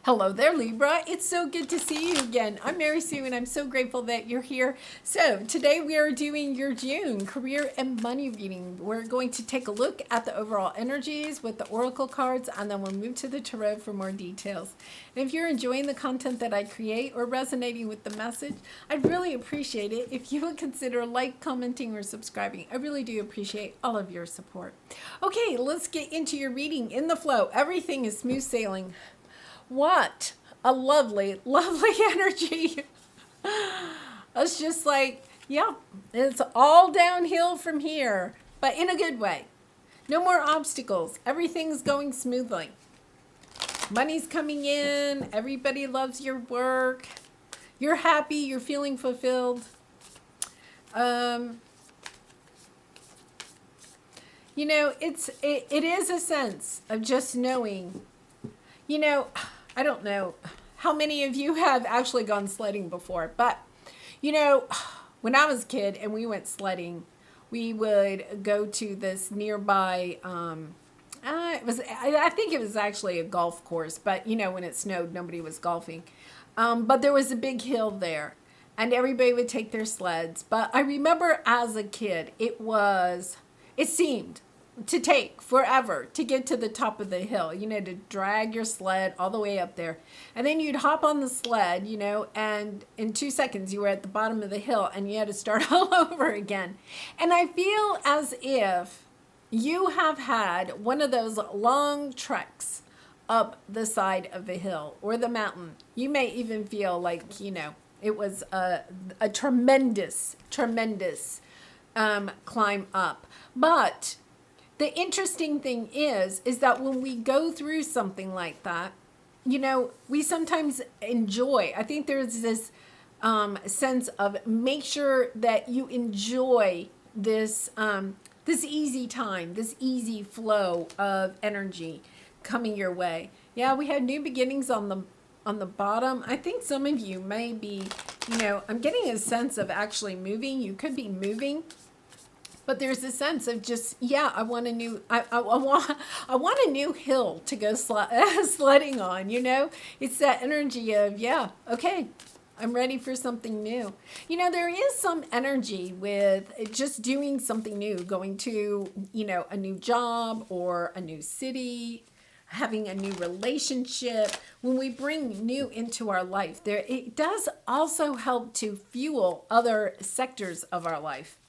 Hello there, Libra. It's so good to see you again. I'm Mary Sue, and I'm so grateful that you're here. So today we are doing your June career and money reading. We're going to take a look at the overall energies with the oracle cards, and then we'll move to the tarot for more details. And if you're enjoying the content that I create or resonating with the message, I'd really appreciate it if you would consider commenting, or subscribing. I really do appreciate all of your support. Okay, let's get into your reading in the flow. Everything is smooth sailing. What a lovely, lovely energy. It's just like, yeah, it's all downhill from here, but in a good way. No more obstacles. Everything's going smoothly. Money's coming in. Everybody loves your work. You're happy. You're feeling fulfilled. It is a sense of just knowing. I don't know how many of you have actually gone sledding before, but when I was a kid and we went sledding, we would go to this nearby, I think it was actually a golf course, but when it snowed, nobody was golfing. But there was a big hill there and everybody would take their sleds. But I remember as a kid, it seemed to take forever to get to the top of the hill, to drag your sled all the way up there. And then you'd hop on the sled, and in 2 seconds you were at the bottom of the hill and you had to start all over again. And I feel as if you have had one of those long treks up the side of the hill or the mountain. You may even feel like, it was a tremendous, tremendous climb up. But the interesting thing is that when we go through something like that, we sometimes enjoy. I think there's this sense of make sure that you enjoy this this easy time, this easy flow of energy coming your way. Yeah, we had new beginnings on the bottom. I think some of you may be, I'm getting a sense of actually moving. You could be moving. But there's a sense of just, I want a new, I want a new hill to go sledding on, It's that energy of, okay, I'm ready for something new. There is some energy with just doing something new, going to, a new job or a new city, having a new relationship. When we bring new into our life, it does also help to fuel other sectors of our life.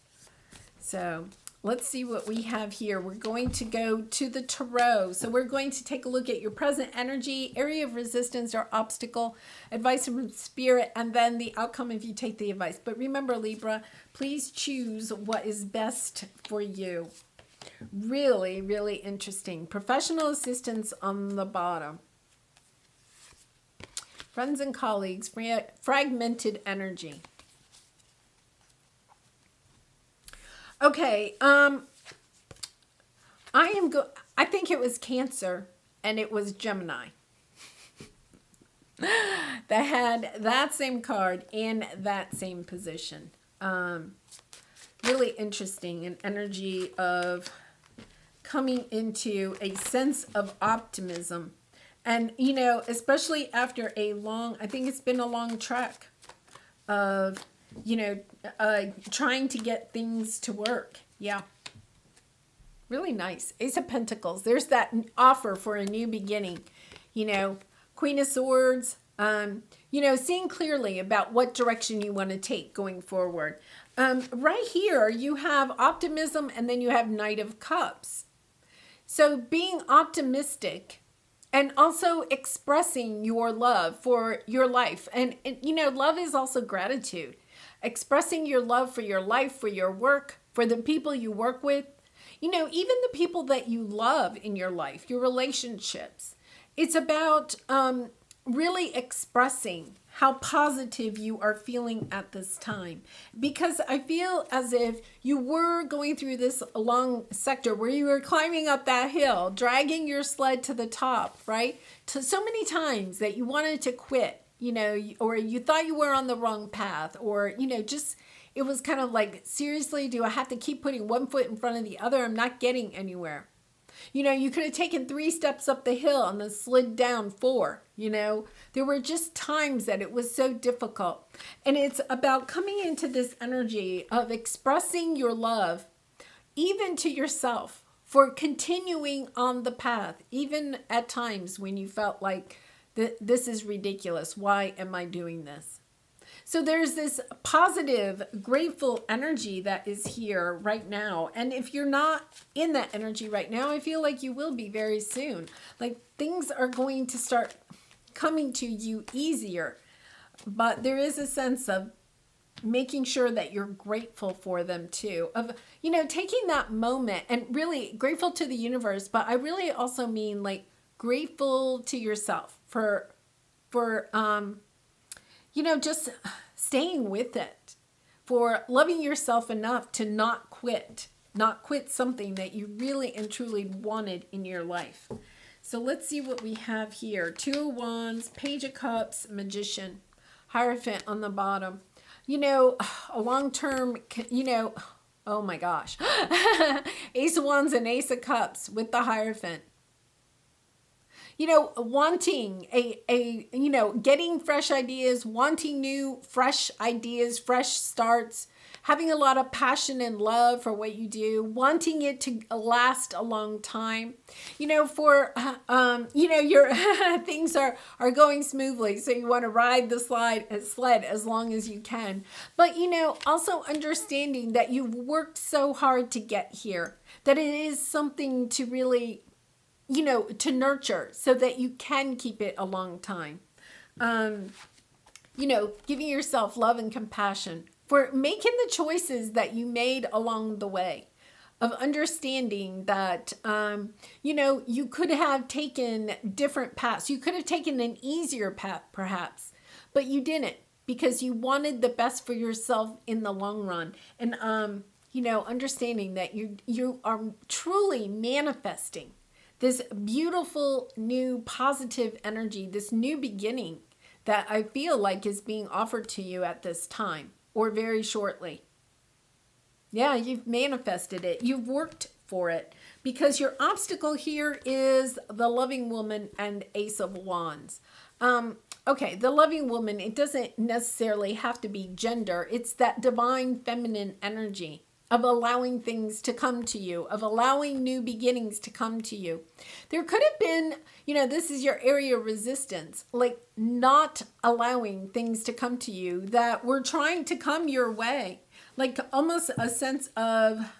So let's see what we have here. We're going to go to the tarot. So we're going to take a look at your present energy, area of resistance or obstacle, advice from spirit, and then the outcome if you take the advice. But remember, Libra, please choose what is best for you. Really, really interesting. Professional assistance on the bottom. Friends and colleagues, fragmented energy. Okay, I think it was Cancer and it was Gemini that had that same card in that same position. Really interesting, an energy of coming into a sense of optimism. And, especially after I think it's been a long trek of trying to get things to work. Yeah. Really nice. Ace of Pentacles. There's that offer for a new beginning. Queen of Swords. Seeing clearly about what direction you want to take going forward. Right here, you have optimism and then you have Knight of Cups. So being optimistic and also expressing your love for your life. And love is also gratitude. Expressing your love for your life, for your work, for the people you work with, even the people that you love in your life, your relationships. It's about really expressing how positive you are feeling at this time. Because I feel as if you were going through this long sector where you were climbing up that hill, dragging your sled to the top, right? So many times that you wanted to quit. Or you thought you were on the wrong path, or, just, it was kind of like, seriously, do I have to keep putting one foot in front of the other? I'm not getting anywhere. You could have taken 3 steps up the hill and then slid down 4. There were just times that it was so difficult. And it's about coming into this energy of expressing your love, even to yourself, for continuing on the path, even at times when you felt like this is ridiculous. Why am I doing this? So there's this positive, grateful energy that is here right now. And if you're not in that energy right now, I feel like you will be very soon. Like things are going to start coming to you easier. But there is a sense of making sure that you're grateful for them too. Of, taking that moment and really grateful to the universe. But I really also mean like grateful to yourself for just staying with it, for loving yourself enough to not quit something that you really and truly wanted in your life. So let's see what we have here. 2 of Wands, Page of Cups, Magician, Hierophant on the bottom. A long-term, oh my gosh. Ace of Wands and Ace of Cups with the Hierophant. Wanting getting fresh ideas, wanting new, fresh ideas, fresh starts, having a lot of passion and love for what you do, wanting it to last a long time, your things are going smoothly. So you want to ride the sled as long as you can. But, also understanding that you've worked so hard to get here, that it is something to really to nurture so that you can keep it a long time. Giving yourself love and compassion for making the choices that you made along the way, of understanding that, you could have taken different paths. You could have taken an easier path perhaps, but you didn't, because you wanted the best for yourself in the long run. And, understanding that you are truly manifesting this beautiful, new, positive energy, this new beginning that I feel like is being offered to you at this time or very shortly. Yeah, you've manifested it. You've worked for it, because your obstacle here is the loving woman and Ace of Wands. Okay, the loving woman, it doesn't necessarily have to be gender. It's that divine feminine energy of allowing things to come to you, of allowing new beginnings to come to you. There could have been, this is your area of resistance, like not allowing things to come to you that were trying to come your way, like almost a sense of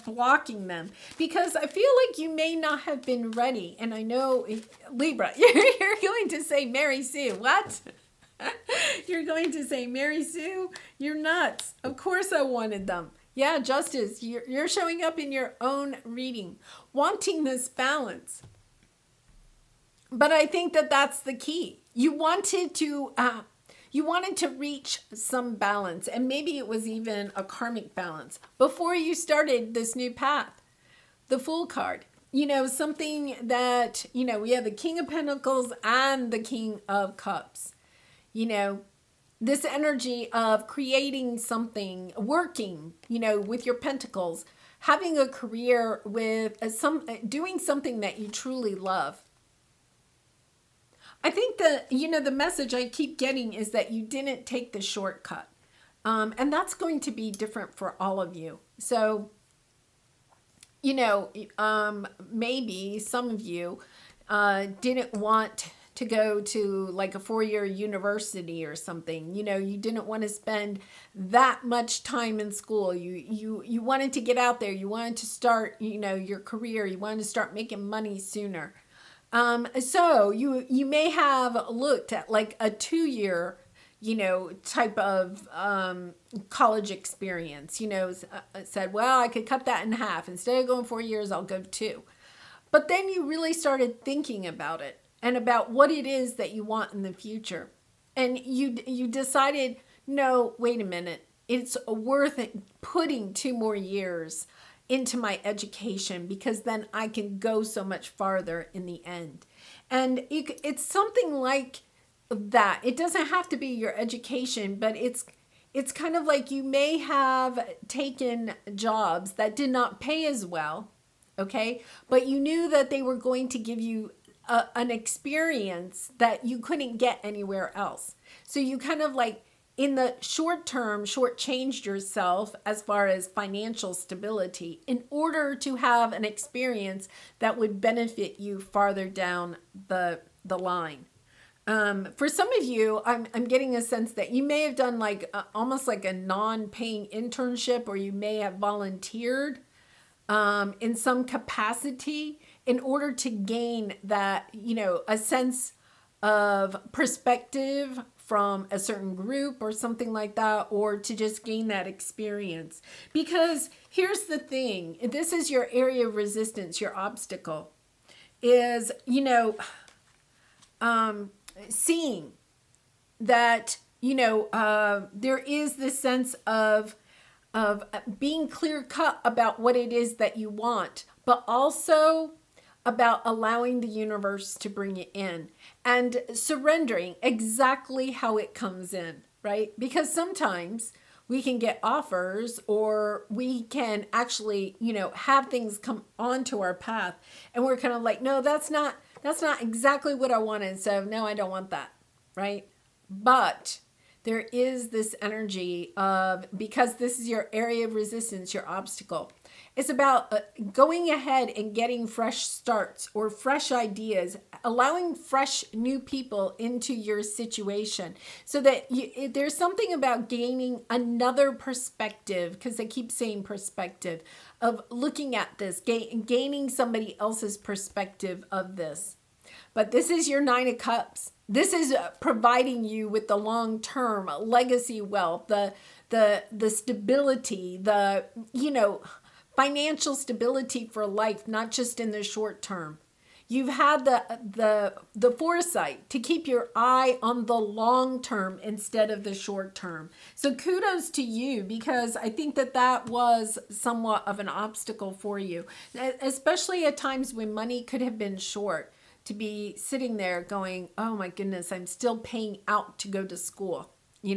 blocking them, because I feel like you may not have been ready. And I know, Libra, you're going to say Mary Sue. What? You're going to say, Mary Sue, you're nuts. Of course I wanted them. Yeah, Justice, you're showing up in your own reading, wanting this balance. But I think that that's the key. You wanted to reach some balance, and maybe it was even a karmic balance before you started this new path. The Fool card. Something that, we have the King of Pentacles and the King of Cups. This energy of creating something, working, with your pentacles, having a career with doing something that you truly love. I think that, the message I keep getting is that you didn't take the shortcut. And that's going to be different for all of you. So, maybe some of you didn't want to go to like a 4-year university or something. You didn't want to spend that much time in school. You wanted to get out there. You wanted to start, your career. You wanted to start making money sooner. So you may have looked at like a 2-year, type of college experience, said, well, I could cut that in half. Instead of going 4 years, I'll go 2. But then you really started thinking about it and about what it is that you want in the future. And you decided, no, wait a minute. It's worth it putting 2 more years into my education, because then I can go so much farther in the end. And it's something like that. It doesn't have to be your education, but it's kind of like you may have taken jobs that did not pay as well, okay? But you knew that they were going to give you an experience that you couldn't get anywhere else. So you kind of like, in the short term, shortchanged yourself as far as financial stability in order to have an experience that would benefit you farther down the line. For some of you, I'm getting a sense that you may have done like almost like a non-paying internship, or you may have volunteered in some capacity in order to gain that, a sense of perspective from a certain group or something like that, or to just gain that experience. Because here's the thing, this is your area of resistance, your obstacle is, seeing that, there is this sense of being clear cut about what it is that you want, but also about allowing the universe to bring it in and surrendering exactly how it comes in, right? Because sometimes we can get offers, or we can actually, have things come onto our path, and we're kind of like, no, that's not exactly what I wanted. So no, I don't want that, right? But there is this energy of, because this is your area of resistance, your obstacle. It's about going ahead and getting fresh starts or fresh ideas, allowing fresh new people into your situation, so that there's something about gaining another perspective, because I keep saying perspective, of looking at this, gaining somebody else's perspective of this. But this is your Nine of Cups. This is providing you with the long-term legacy wealth, the stability, the, financial stability for life, not just in the short term. You've had the foresight to keep your eye on the long term instead of the short term. So kudos to you, because I think that was somewhat of an obstacle for you, especially at times when money could have been short, to be sitting there going, oh my goodness, I'm still paying out to go to school. You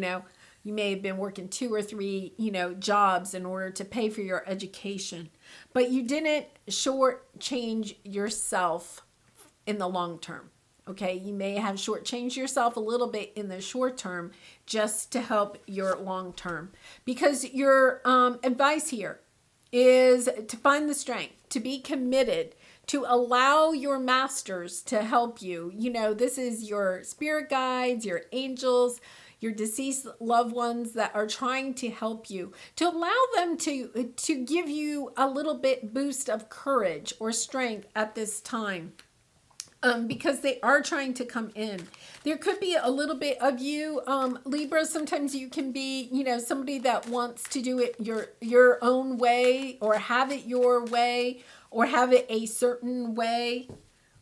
may have been working 2 or 3, jobs in order to pay for your education, but you didn't shortchange yourself in the long term. Okay, you may have shortchanged yourself a little bit in the short term just to help your long term, because your advice here is to find the strength, to be committed, to allow your masters to help you. This is your spirit guides, your angels, your deceased loved ones that are trying to help you, to allow them to give you a little bit boost of courage or strength at this time. Because they are trying to come in. There could be a little bit of you, Libra. Sometimes you can be, somebody that wants to do it your own way, or have it your way, or have it a certain way,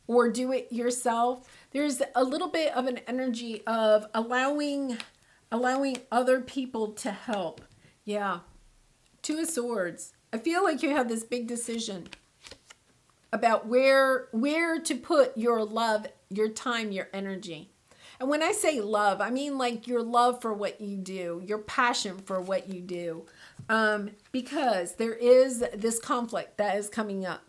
or do it yourself. There's a little bit of an energy of allowing other people to help. Yeah. Two of Swords. I feel like you have this big decision about where to put your love, your time, your energy. And when I say love, I mean like your love for what you do, your passion for what you do. Because there is this conflict that is coming up.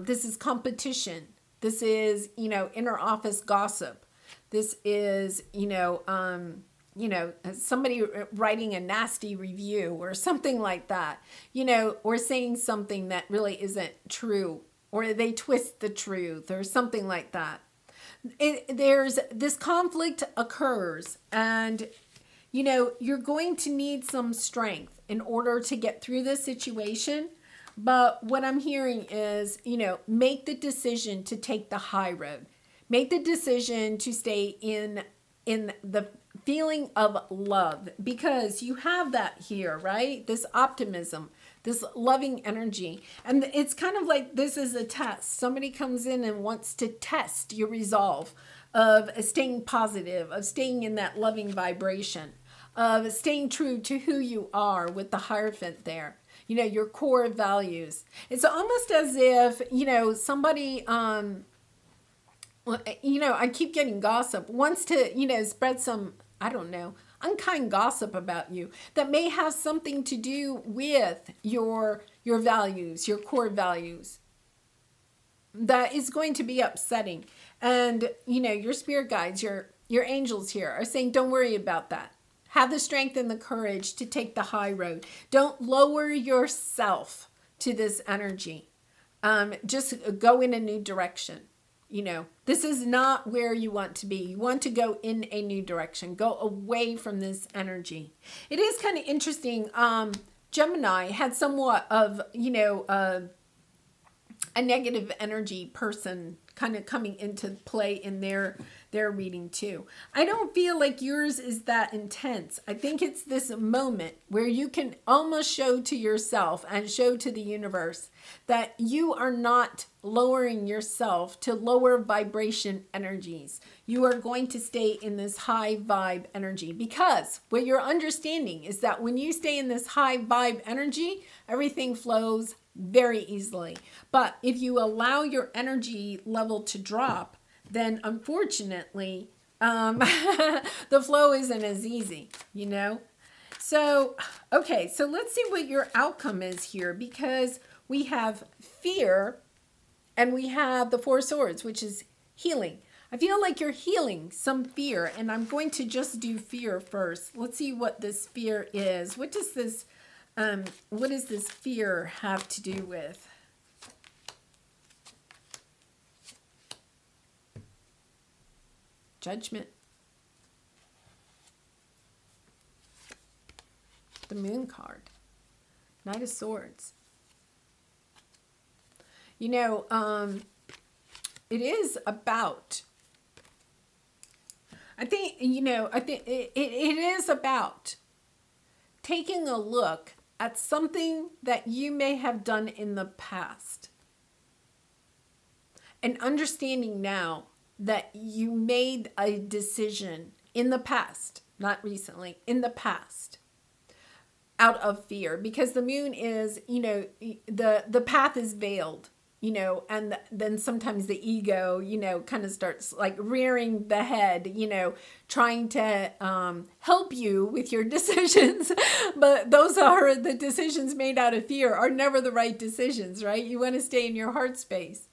This is competition. This is, inner office gossip. This is, somebody writing a nasty review or something like that, or saying something that really isn't true, or they twist the truth or something like that. There's this conflict occurs, and, you're going to need some strength in order to get through this situation. But what I'm hearing is, make the decision to take the high road. Make the decision to stay in the feeling of love, because you have that here, right? This optimism, this loving energy. And it's kind of like this is a test. Somebody comes in and wants to test your resolve of staying positive, of staying in that loving vibration, of staying true to who you are with the Hierophant there. Your core values. It's almost as if, somebody, I keep getting gossip, wants to, spread some, I don't know, unkind gossip about you that may have something to do with your your values, your core values, that is going to be upsetting. And, you know, your spirit guides, your angels here are saying, don't worry about that. Have the strength and the courage to take the high road. Don't lower yourself to this energy. Just go in a new direction. You know, this is not where you want to be. You want to go in a new direction. Go away from this energy. It is kind of interesting. Gemini had somewhat of, you know, a negative energy person kind of coming into play in their reading too. I don't feel like yours is that intense. I think it's this moment where you can almost show to yourself and show to the universe that you are not lowering yourself to lower vibration energies. You are going to stay in this high vibe energy, because what you're understanding is that when you stay in this high vibe energy, everything flows very easily. But if you allow your energy level to drop, then unfortunately, the flow isn't as easy, you know? So, okay, so let's see what your outcome is here, because we have fear and we have the Four Swords, which is healing. I feel like you're healing some fear, and I'm going to just do fear first. Let's see what this fear is. What does this fear have to do with? Judgment. The Moon card. Knight of Swords. You know, it is about, I think it is about taking a look at something that you may have done in the past and understanding now that you made a decision in the past, not recently, in the past, out of fear. Because the moon is, you know, the path is veiled, you know, and then sometimes the ego, you know, kind of starts like rearing the head, you know, trying to help you with your decisions. But those are the decisions made out of fear, are never the right decisions, right? You want to stay in your heart space.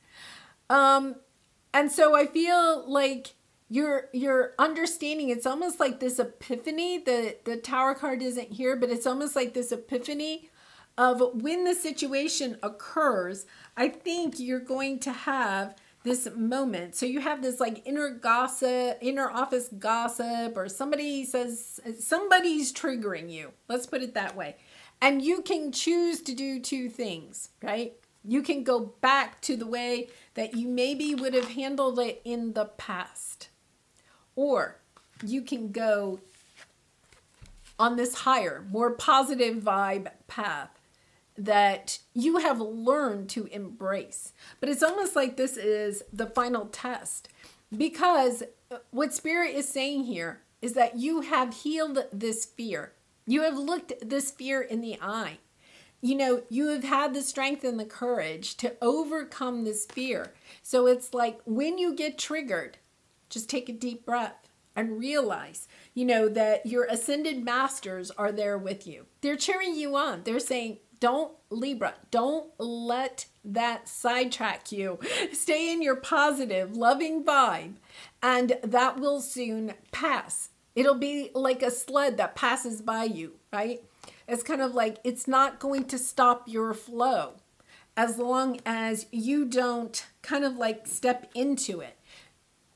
And so I feel like you're understanding, it's almost like this epiphany. The Tower card isn't here, but it's almost like this epiphany of when the situation occurs. I think you're going to have this moment. So you have this like inner gossip, inner office gossip, or somebody says somebody's triggering you. Let's put it that way. And you can choose to do two things, right? You can go back to the way that you maybe would have handled it in the past. Or you can go on this higher, more positive vibe path that you have learned to embrace. But it's almost like this is the final test, because what Spirit is saying here is that you have healed this fear. You have looked this fear in the eye. You know, you have had the strength and the courage to overcome this fear. So it's like when you get triggered, just take a deep breath and realize, you know, that your ascended masters are there with you. They're cheering you on. They're saying, don't, Libra, don't let that sidetrack you. Stay in your positive, loving vibe, and that will soon pass. It'll be like a sled that passes by you, right? It's kind of like it's not going to stop your flow as long as you don't kind of like step into it.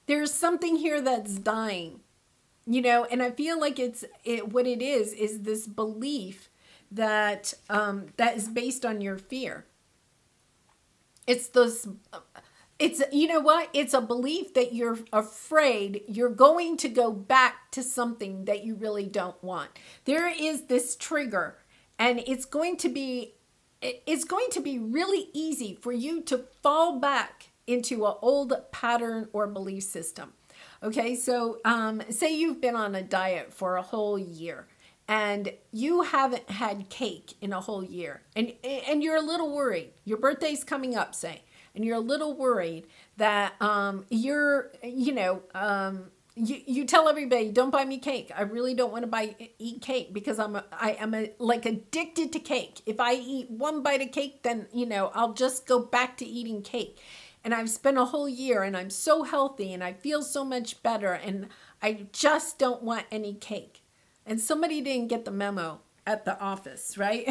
There's something here that's dying, you know, and I feel like what it is this belief that that is based on your fear. It's, you know what? It's a belief that you're afraid you're going to go back to something that you really don't want. There is this trigger, and it's going to be really easy for you to fall back into an old pattern or belief system. Okay, so say you've been on a diet for a whole year and you haven't had cake in a whole year, and you're a little worried. Your birthday's coming up, say. And you're a little worried that you tell everybody, don't buy me cake. I really don't want to eat cake because I am like addicted to cake. If I eat one bite of cake, then, I'll just go back to eating cake. And I've spent a whole year and I'm so healthy and I feel so much better and I just don't want any cake. And somebody didn't get the memo at the office, right?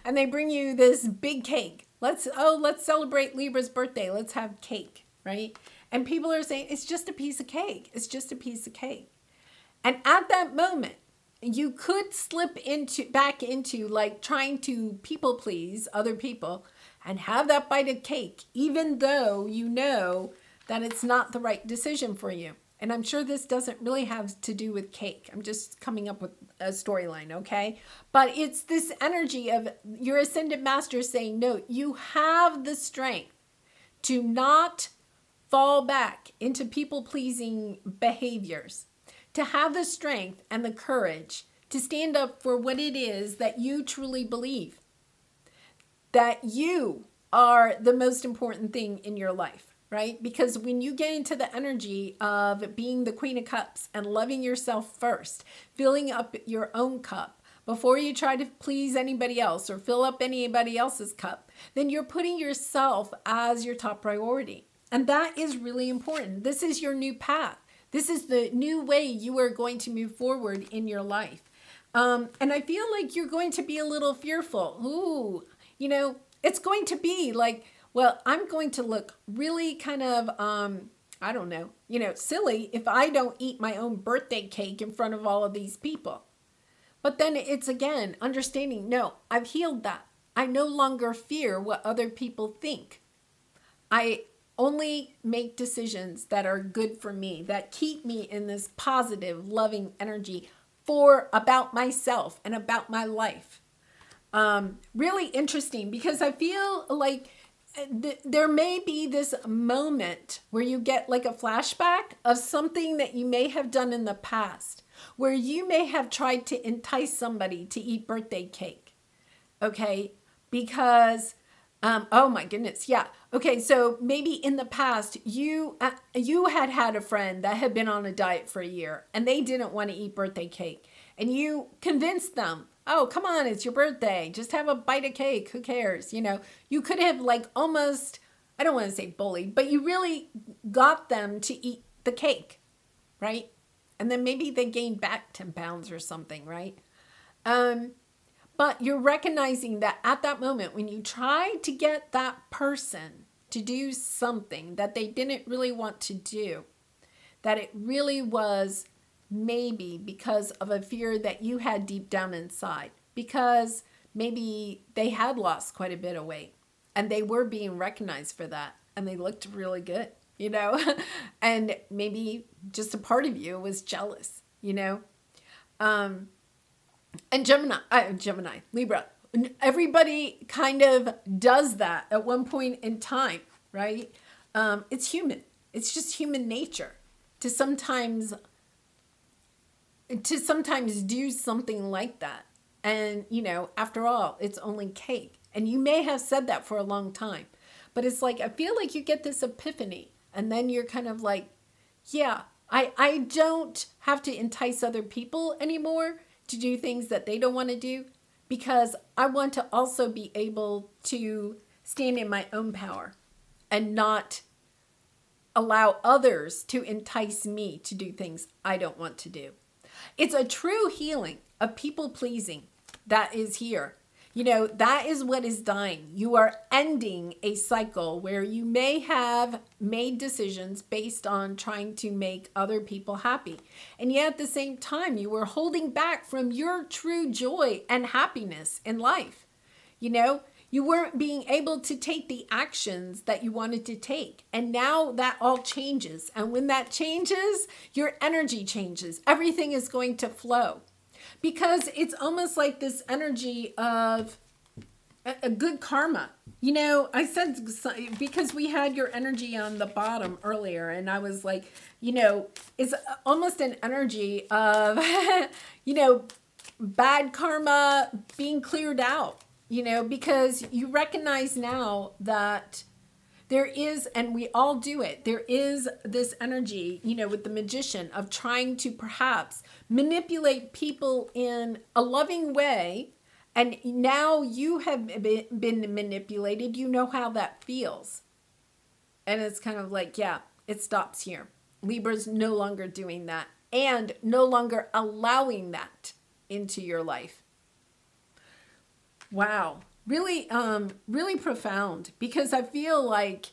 And they bring you this big cake. Let's celebrate Libra's birthday. Let's have cake, right? And people are saying, it's just a piece of cake. It's just a piece of cake. And at that moment, you could slip back into like trying to people please other people and have that bite of cake, even though you know that it's not the right decision for you. And I'm sure this doesn't really have to do with cake. I'm just coming up with a storyline, okay? But it's this energy of your ascended master saying, no, you have the strength to not fall back into people-pleasing behaviors, to have the strength and the courage to stand up for what it is that you truly believe, that you are the most important thing in your life, right? Because when you get into the energy of being the Queen of Cups and loving yourself first, filling up your own cup before you try to please anybody else or fill up anybody else's cup, then you're putting yourself as your top priority. And that is really important. This is your new path. This is the new way you are going to move forward in your life. And I feel like you're going to be a little fearful. Ooh, it's going to be like, well, I'm going to look really kind of, I don't know, silly if I don't eat my own birthday cake in front of all of these people. But then it's again, understanding, no, I've healed that. I no longer fear what other people think. I only make decisions that are good for me, that keep me in this positive, loving energy about myself and about my life. Really interesting because I feel like there may be this moment where you get like a flashback of something that you may have done in the past, where you may have tried to entice somebody to eat birthday cake. Okay? Because oh my goodness. Yeah. Okay. So maybe in the past you had a friend that had been on a diet for a year and they didn't want to eat birthday cake and you convinced them, oh, come on, it's your birthday. Just have a bite of cake. Who cares? You could have like almost, I don't want to say bullied, but you really got them to eat the cake, right? And then maybe they gained back 10 pounds or something, right? But you're recognizing that at that moment, when you try to get that person to do something that they didn't really want to do, that it really was maybe because of a fear that you had deep down inside, because maybe they had lost quite a bit of weight and they were being recognized for that and they looked really good, and maybe just a part of you was jealous, And Gemini, Libra, everybody kind of does that at one point in time, right? It's human. It's just human nature to sometimes do something like that. And, after all, it's only cake. And you may have said that for a long time. But it's like, I feel like you get this epiphany. And then you're kind of like, yeah, I don't have to entice other people anymore to do things that they don't want to do, because I want to also be able to stand in my own power and not allow others to entice me to do things I don't want to do. It's a true healing of people pleasing that is here. That is what is dying. You are ending a cycle where you may have made decisions based on trying to make other people happy. And yet at the same time, you were holding back from your true joy and happiness in life. You weren't being able to take the actions that you wanted to take. And now that all changes. And when that changes, your energy changes. Everything is going to flow. Because it's almost like this energy of a good karma. I said, because we had your energy on the bottom earlier, and I was like, it's almost an energy of, bad karma being cleared out, because you recognize now that There is, and we all do it, there is this energy, with the magician of trying to perhaps manipulate people in a loving way. And now you have been manipulated. You know how that feels. And it's kind of like, yeah, it stops here. Libra's no longer doing that and no longer allowing that into your life. Wow. Really, really profound, because I feel like,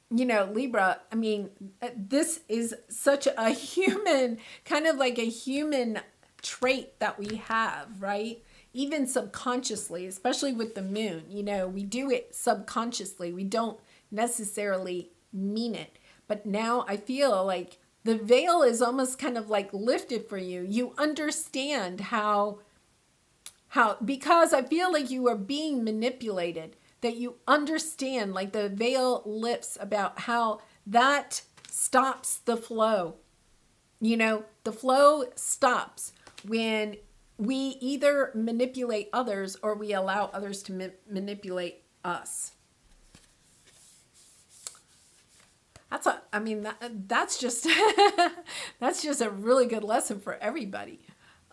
Libra, I mean, this is such a human, kind of like a human trait that we have, right? Even subconsciously, especially with the moon, we do it subconsciously. We don't necessarily mean it. But now I feel like the veil is almost kind of like lifted for you. You understand how, because I feel like you are being manipulated, that you understand, like the veil lifts about how that stops the flow. The flow stops when we either manipulate others or we allow others to manipulate us. That's just that's just a really good lesson for everybody.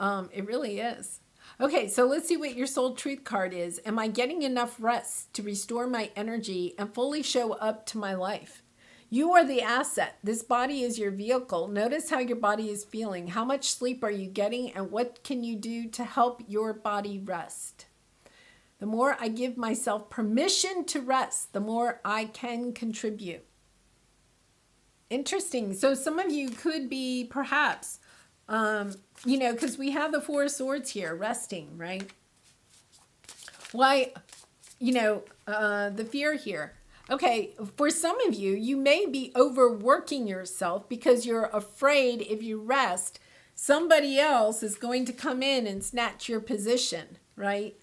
It really is. Okay, so let's see what your soul truth card is. Am I getting enough rest to restore my energy and fully show up to my life? You are the asset. This body is your vehicle. Notice how your body is feeling. How much sleep are you getting, and what can you do to help your body rest? The more I give myself permission to rest, the more I can contribute. Interesting. So some of you could be perhaps, because we have the Four of Swords here, resting, right? Why, the fear here. Okay, for some of you, you may be overworking yourself because you're afraid if you rest, somebody else is going to come in and snatch your position, right?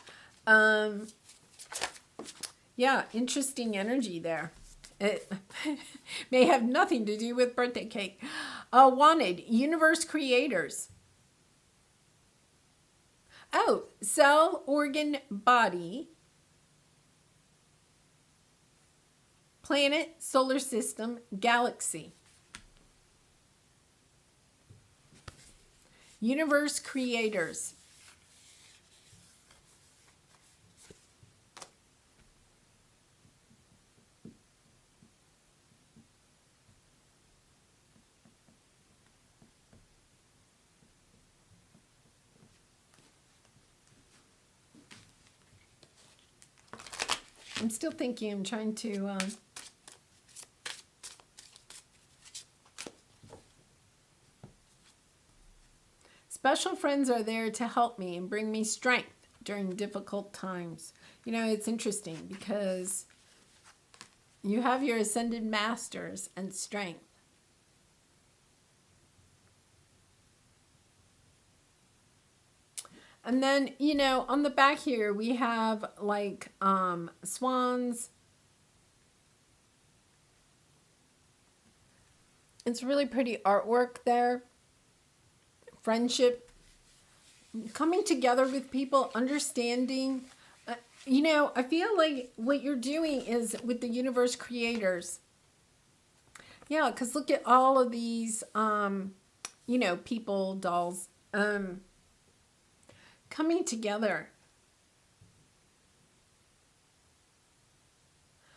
Yeah, interesting energy there. It may have nothing to do with birthday cake. Wanted, universe creators. Oh, cell, organ, body. Planet, solar system, galaxy. Universe creators. I'm still thinking, I'm trying to... Special friends are there to help me and bring me strength during difficult times. It's interesting because you have your ascended masters and strength. And then, on the back here, we have like swans. It's really pretty artwork there. Friendship, coming together with people, understanding. I feel like what you're doing is with the universe creators. Yeah, because look at all of these, people, dolls, coming together.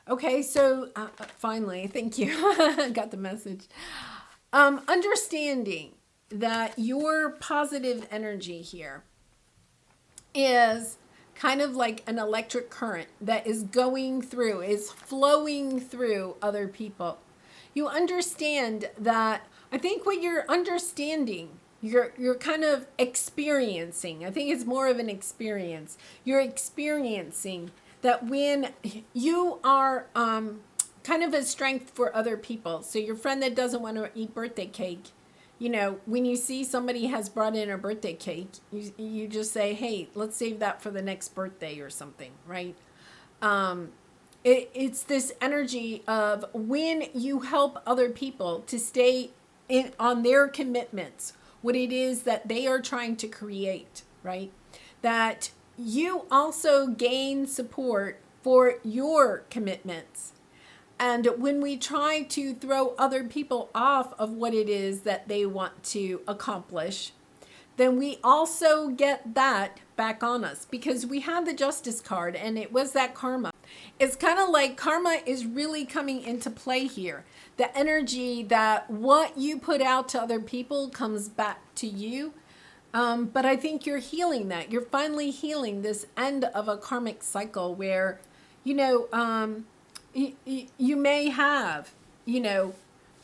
Okay, so finally, thank you. Got the message. Understanding that your positive energy here is kind of like an electric current that is flowing through other people. You understand that, I think what you're understanding, you're kind of experiencing, I think it's more of an experience. You're experiencing that when you are kind of a strength for other people. So your friend that doesn't want to eat birthday cake, when you see somebody has brought in a birthday cake, you just say, hey, let's save that for the next birthday or something, right? It's this energy of when you help other people to stay on their commitments, what it is that they are trying to create, right? That you also gain support for your commitments. And when we try to throw other people off of what it is that they want to accomplish, then we also get that back on us, because we had the Justice card and it was that karma. It's kind of like karma is really coming into play here. The energy that what you put out to other people comes back to you. But I think you're healing that. You're finally healing this end of a karmic cycle where, you know, you may have, you know,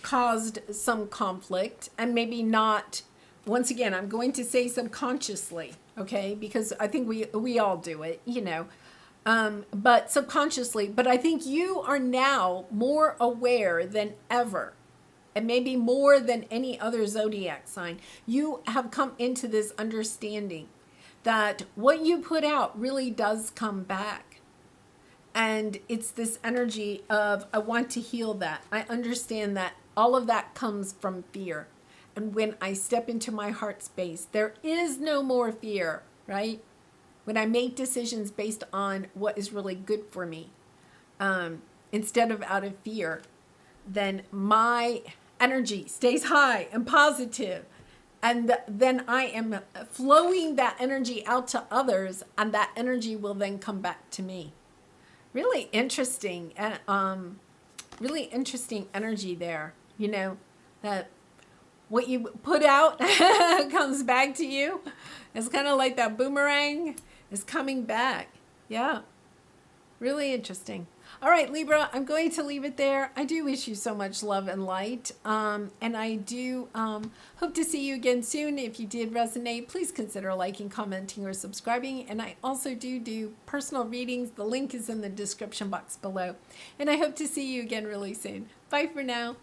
caused some conflict, and maybe not, once again, I'm going to say subconsciously, okay, because I think we all do it, you know, but subconsciously. But I think you are now more aware than ever, and maybe more than any other zodiac sign. You have come into this understanding that what you put out really does come back. And it's this energy of, I want to heal that. I understand that all of that comes from fear. And when I step into my heart space, there is no more fear, right? When I make decisions based on what is really good for me, instead of out of fear, then my energy stays high and positive. And then I am flowing that energy out to others, and that energy will then come back to me. Really interesting, and really interesting energy there. You know, that what you put out comes back to you. It's kind of like that boomerang is coming back. Yeah, really interesting. All right, Libra, I'm going to leave it there. I do wish you so much love and light. And I do hope to see you again soon. If you did resonate, please consider liking, commenting, or subscribing. And I also do personal readings. The link is in the description box below. And I hope to see you again really soon. Bye for now.